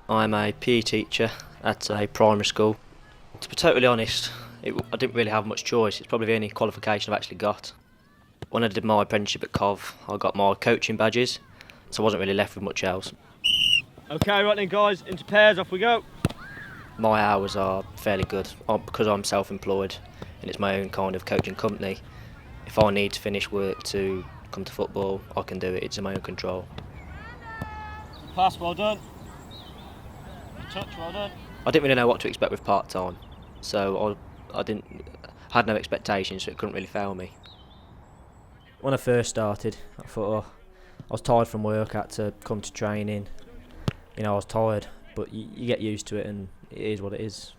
I'm a PE teacher at a primary school. To be totally honest, I didn't really have much choice. It's probably the only qualification I've actually got. When I did my apprenticeship at Cov, I got my coaching badges, so I wasn't really left with much else. Okay, right then guys, into pairs, off we go. My hours are fairly good because I'm self-employed and it's my own kind of coaching company. If I need to finish work to come to football, I can do it. It's in my own control. Pass, well done. Touch, well done. I didn't really know what to expect with part-time, so I had no expectations, so it couldn't really fail me. When I first started, I thought, I was tired from work, I had to come to training. You know, I was tired, but you get used to it and it is what it is.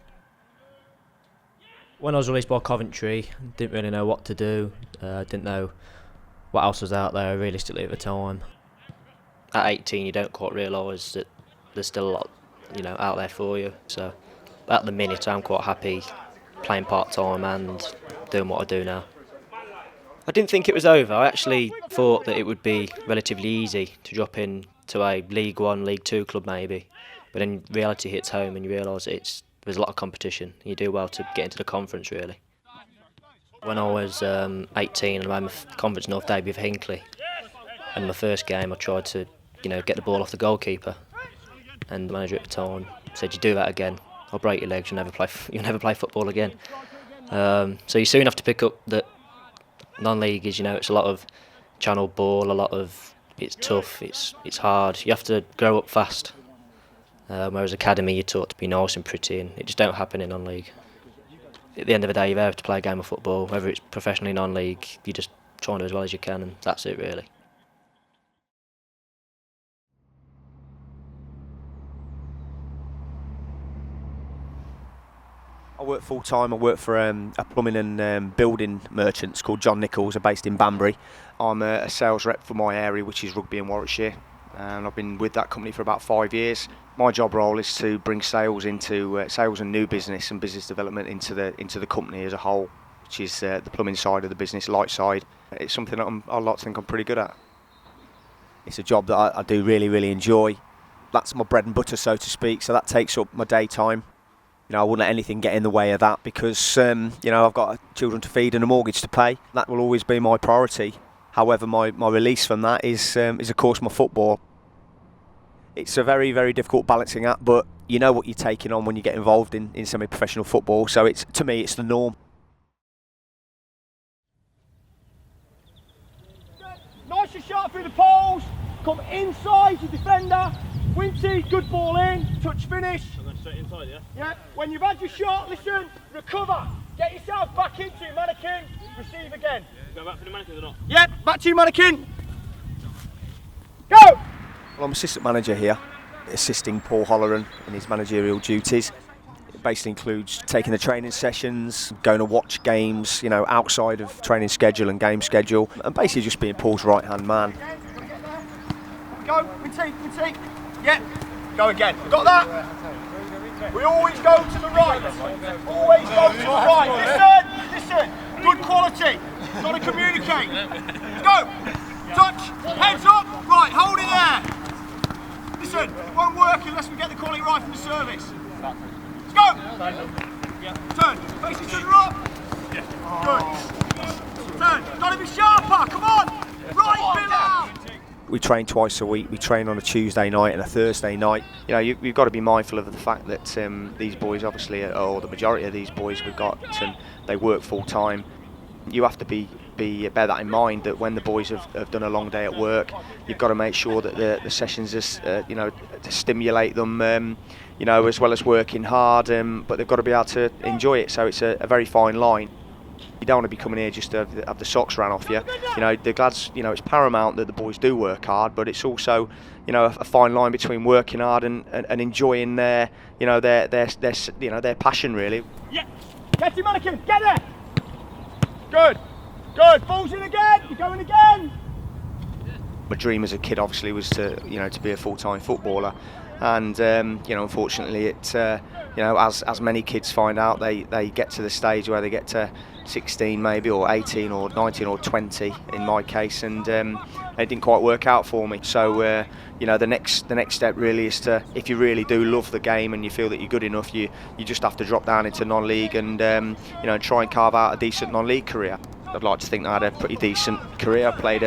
When I was released by Coventry, didn't really know what to do, didn't know what else was out there realistically at the time. At 18 you don't quite realise that there's still a lot, you know, out there for you. So at the minute I'm quite happy playing part-time and doing what I do now. I didn't think it was over. I actually thought that it would be relatively easy to drop in to a League 1, League 2 club maybe. But then reality hits home and you realise there's a lot of competition. You do well to get into the conference really. When I was 18 and I made my conference North debut for Hinckley, and my first game I tried to, get the ball off the goalkeeper, and the manager at the time said, "You do that again, I'll break your legs. You'll never play football again." So you soon have to pick up that non-league is, it's a lot of channel ball, it's tough, it's hard. You have to grow up fast. Whereas academy, you're taught to be nice and pretty, and it just don't happen in non-league. At the end of the day, you're there to play a game of football. Whether it's professionally non-league, you just try and do as well as you can, and that's it really. I work full-time. I work for a plumbing and building merchants called John Nicholls. They're based in Banbury. I'm a sales rep for my area, which is Rugby and Warwickshire, and I've been with that company for about 5 years. My job role is to bring sales into sales and new business and business development into the company as a whole, which is the plumbing side of the business, light side. It's something that I like to think I'm pretty good at. It's a job that I do really, really enjoy. That's my bread and butter, so to speak. So that takes up my daytime. I wouldn't let anything get in the way of that because, I've got children to feed and a mortgage to pay. That will always be my priority. However, my release from that is of course, my football. It's a very, very difficult balancing act, but you know what you're taking on when you get involved in semi-professional football. So to me, it's the norm. Nice and sharp through the poles. Come inside your defender. Winty, good ball in. Touch finish. And then straight inside, yeah? Yeah. When you've had your shot, listen, recover. Get yourself back into your mannequin. Receive again. Go back for the mannequin or not? Yep, back to your mannequin. Go! Well, I'm assistant manager here, assisting Paul Holleran in his managerial duties. It basically includes taking the training sessions, going to watch games, outside of training schedule and game schedule, and basically just being Paul's right-hand man. Go, Winty. Yep, go again. Got that? We always go to the right. Always go to the right. Listen. Good quality. Got to communicate. Go. Touch. Heads up. Right, hold it there. Listen, it won't work unless we get the quality right from the service. Let's go. Turn. Face each other up. Good. Turn. Got to be sharper. Come on. Right, Bilal. We train twice a week. We train on a Tuesday night and a Thursday night. You've got to be mindful of the fact that these boys, obviously, or the majority of these boys we've got, they work full time. You have to bear that in mind, that when the boys have done a long day at work, you've got to make sure that the sessions is, to stimulate them, as well as working hard. But they've got to be able to enjoy it. So it's a very fine line. You don't want to be coming here just to have the socks ran off you. The lads, it's paramount that the boys do work hard, but it's also, a fine line between working hard and enjoying their passion really. Yeah. Get your mannequin. Get there. Good. Balls in again. You're going again. My dream as a kid obviously was to be a full-time footballer. and unfortunately, it as many kids find out, they get to the stage where they get to 16 maybe, or 18 or 19 or 20 in my case, and it didn't quite work out for me. So the next step really is to, if you really do love the game and you feel that you're good enough, you just have to drop down into non-league and try and carve out a decent non-league career. I'd like to think I had a pretty decent career. I played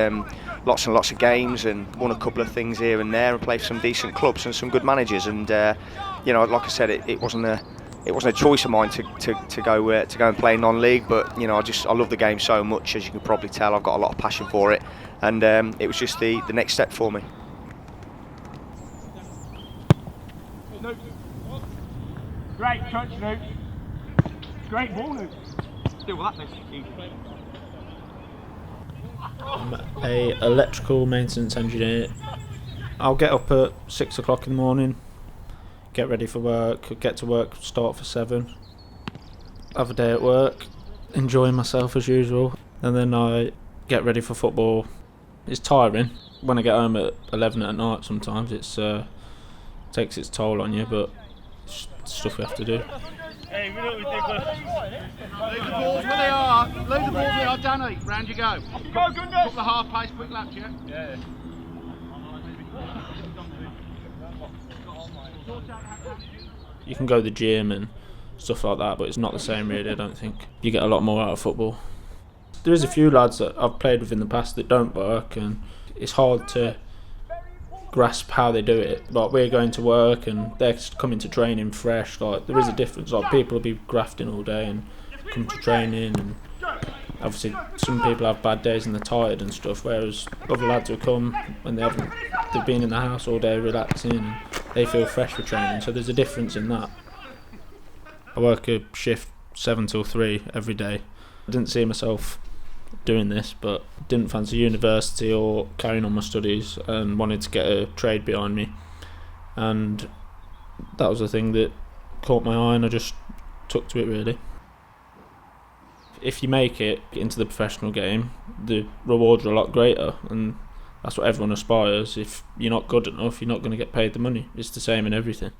lots and lots of games and won a couple of things here and there, and played for some decent clubs and some good managers, and like I said, it wasn't a choice of mine to go and play non-league, but I love the game so much, as you can probably tell. I've got a lot of passion for it, and it was just the next step for me. Great touch, Luke. Great ball, Luke. Deal with that next. I'm an electrical maintenance engineer. I'll get up at 6 o'clock in the morning, get ready for work, get to work, start for 7, have a day at work, enjoy myself as usual, and then I get ready for football. It's tiring. When I get home at 11 at night sometimes, it's takes its toll on you, but it's stuff we have to do. Hey, we know what we think. Load the balls where they are. Load the balls where they are, Danny. Round you go. Go, Gudger. Couple of half pace, quick laps, yeah? Yeah. You can go to the gym and stuff like that, but it's not the same really, I don't think. You get a lot more out of football. There is a few lads that I've played with in the past that don't work, and it's hard to grasp how they do it. Like, we're going to work and they're coming to training fresh. Like, there is a difference. Like, people will be grafting all day and come to training, and obviously some people have bad days and they're tired and stuff, whereas other lads will come and they've been in the house all day relaxing and they feel fresh for training. So there's a difference in that. I work a shift 7 till 3 every day. I didn't see myself doing this, but didn't fancy university or carrying on my studies and wanted to get a trade behind me, and that was the thing that caught my eye and I just took to it really. If you make it into the professional game, the rewards are a lot greater, and that's what everyone aspires. If you're not good enough, you're not going to get paid the money. It's the same in everything.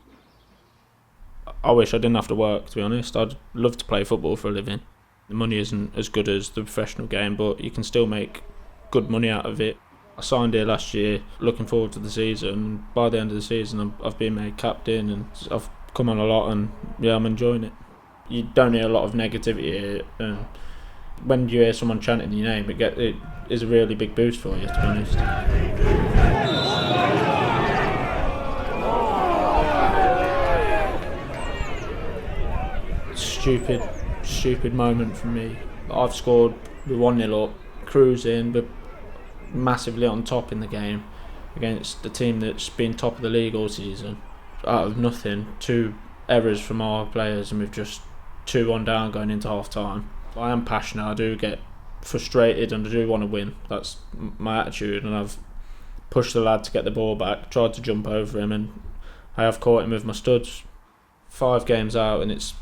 I wish I didn't have to work, to be honest. I'd love to play football for a living. The money isn't as good as the professional game, but you can still make good money out of it. I signed here last year, looking forward to the season. By the end of the season, I've been made captain and I've come on a lot, and yeah, I'm enjoying it. You don't hear a lot of negativity here, and when you hear someone chanting your name, it is a really big boost for you, to be honest. Stupid moment for me. I've scored, we're 1-0 up, cruising, we're massively on top in the game against the team that's been top of the league all season. Out of nothing, 2 errors from our players, and we've just 2-1 down going into half time. I am passionate, I do get frustrated and I do want to win. That's my attitude, and I've pushed the lad to get the ball back, tried to jump over him, and I have caught him with my studs. 5 games out and it's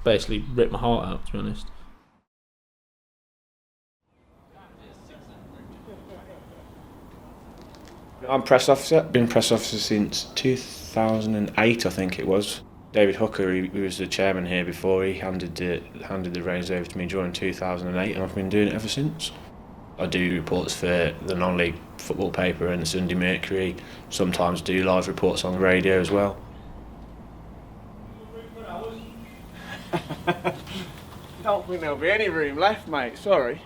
basically ripped my heart out, to be honest. I'm press officer. Been press officer since 2008, I think it was. David Hooker, he was the chairman here before. He handed the reins over to me during 2008, and I've been doing it ever since. I do reports for the non-league football paper and the Sunday Mercury. Sometimes do live reports on the radio as well. Don't think there'll be any room left, mate. Sorry.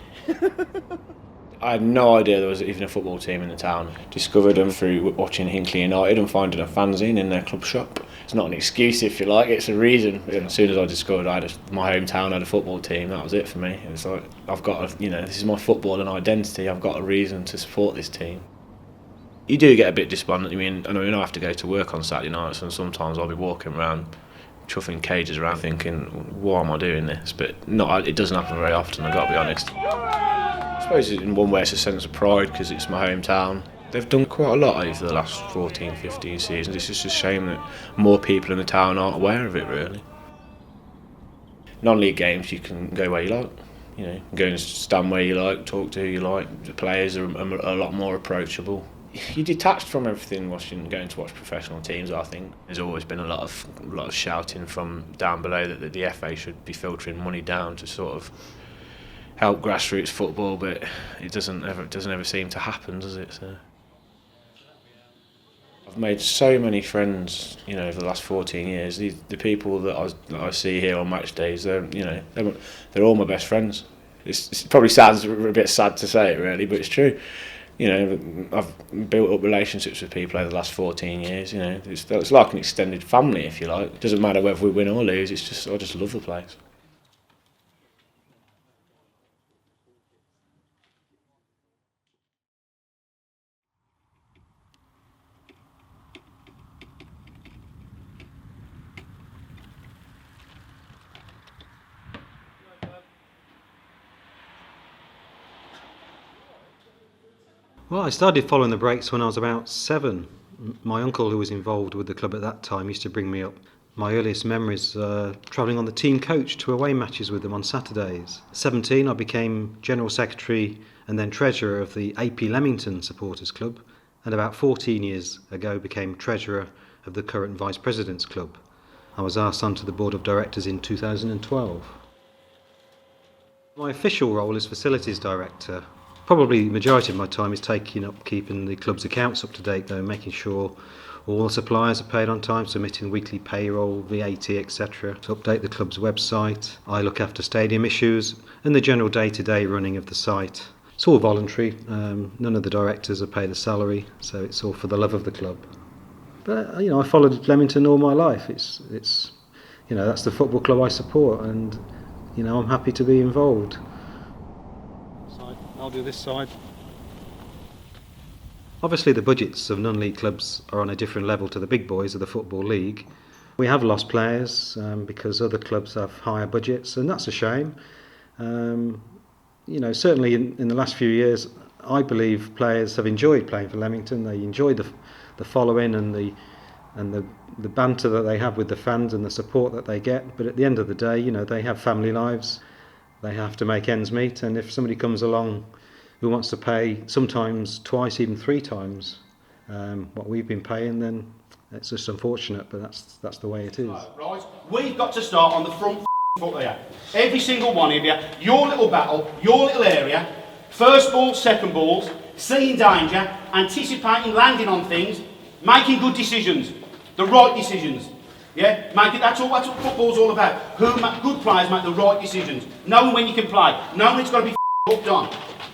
I had no idea there was even a football team in the town. Discovered them through watching Hinckley United and finding a fanzine in their club shop. It's not an excuse, if you like, it's a reason. And as soon as I discovered my hometown had a football team, that was it for me. It's like, I've got this is my football and identity, I've got a reason to support this team. You do get a bit despondent. I know I have to go to work on Saturday nights, and sometimes I'll be walking around chuffing cages around thinking, why am I doing this? But it doesn't happen very often, I've got to be honest. I suppose in one way it's a sense of pride because it's my hometown. They've done quite a lot over the last 14, 15 seasons. It's just a shame that more people in the town aren't aware of it, really. Non-league games, you can go where you like. Go and stand where you like, talk to who you like. The players are a lot more approachable. you're detached from everything going to watch professional teams. I think there's always been a lot of shouting from down below that the FA should be filtering money down to sort of help grassroots football, but it doesn't ever seem to happen, does it? So I've made so many friends, over the last 14 years. The people that I see here on match days, they're all my best friends. It probably sounds a bit sad to say it, really, but it's true. I've built up relationships with people over the last 14 years. It's like an extended family, if you like. It doesn't matter whether we win or lose. I just love the place. Well, I started following the breaks when I was about 7. My uncle, who was involved with the club at that time, used to bring me up. My earliest memories travelling on the team coach to away matches with them on Saturdays. 17, I became General Secretary and then Treasurer of the AP Leamington Supporters Club, and about 14 years ago became Treasurer of the current Vice President's Club. I was asked onto the Board of Directors in 2012. My official role is Facilities Director. Probably the majority of my time is taking up keeping the club's accounts up to date, though, making sure all the suppliers are paid on time, submitting weekly payroll, VAT, etc. To update the club's website. I look after stadium issues and the general day-to-day running of the site. It's all voluntary. None of the directors are paid a salary, so it's all for the love of the club. But I followed Leamington all my life. It's that's the football club I support, and I'm happy to be involved. I'll do this side. Obviously the budgets of non-league clubs are on a different level to the big boys of the Football League. We have lost players because other clubs have higher budgets, and that's a shame. Certainly in the last few years, I believe players have enjoyed playing for Leamington. They enjoy the following and the banter that they have with the fans and the support that they get. But at the end of the day, they have family lives. They have to make ends meet, and if somebody comes along who wants to pay sometimes twice, even 3 times what we've been paying, then it's just unfortunate, but that's the way it is. Right, we've got to start on the front foot here. Every single one of you, your little battle, your little area, first balls, second balls, seeing danger, anticipating, landing on things, making good decisions, the right decisions. Yeah, that's what football's all about. Good players make the right decisions. Knowing when you can play, knowing it's got to be hooked on.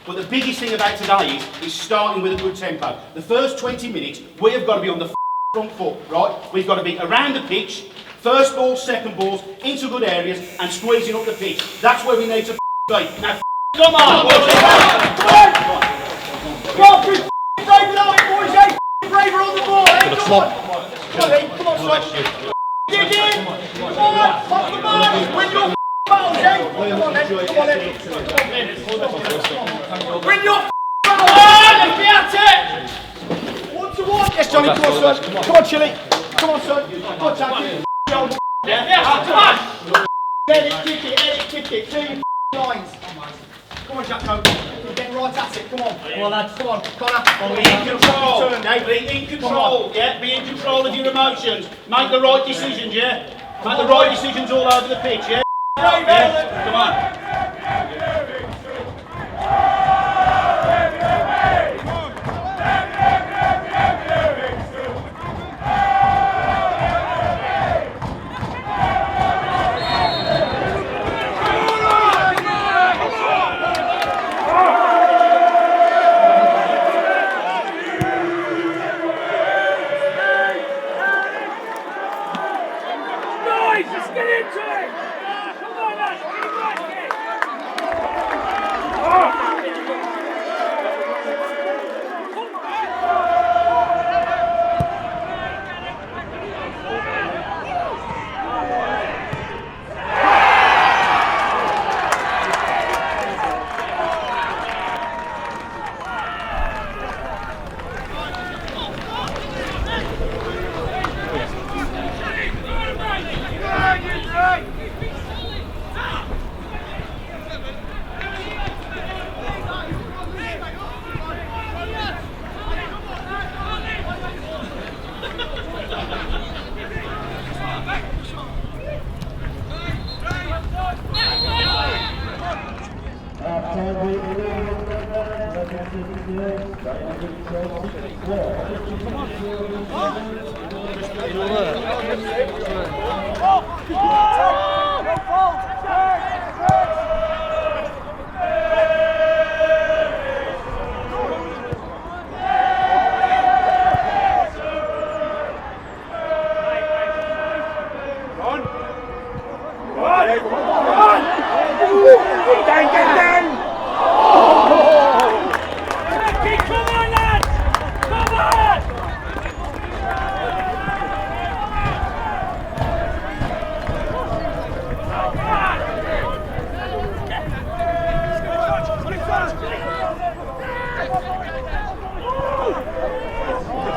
But the biggest thing about today is starting with a good tempo. The first 20 minutes, we have got to be on the front foot, right? We've got to be around the pitch, first balls, second balls, into good areas, and squeezing up the pitch. That's where we need to be. Now, come on! Come on, be brave without it, boys, eh? Braver on the ball, eh? Come on, come on, son. Dig in! Come on, pop the mark! Win your battles, eh? Come on, then, come on, then. Win your battles! Let's be at it! 1-1. Yes, Johnny, come on, son. Come on, Chilly. Come on, son. Come on, Tacky. Yeah, come on! Edit, kick it. 2 lines. Come on, Jacko. We're getting right at it. Come on. Come on, lads. Come on. Connor. Be in control. Be in control. Yeah. Be in control of your emotions. Make the right decisions. Yeah. Make the right decisions all over the pitch. Yeah. Yeah. Come on.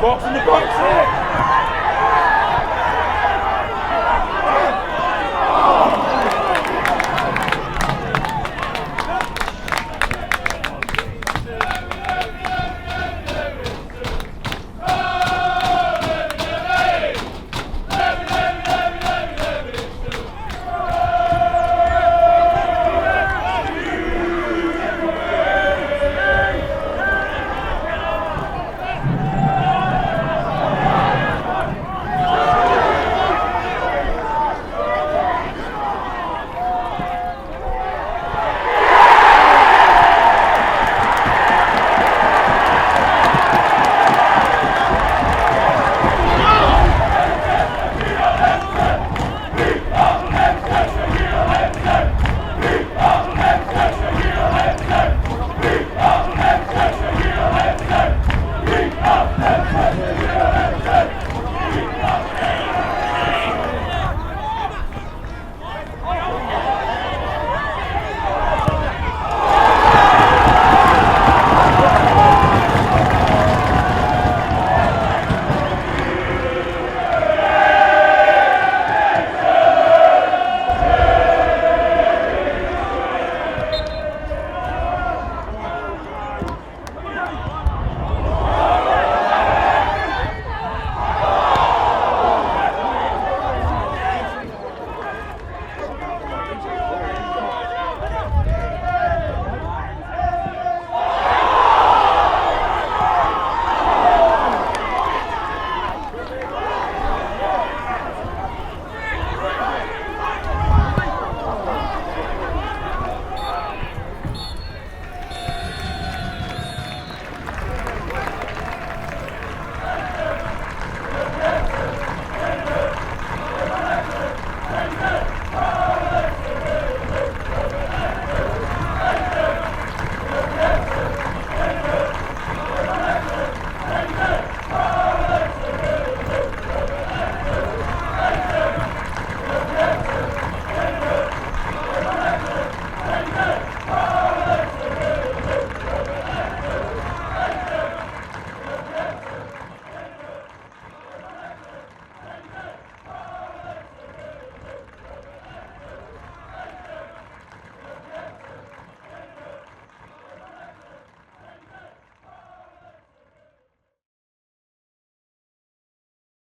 Box in the box here!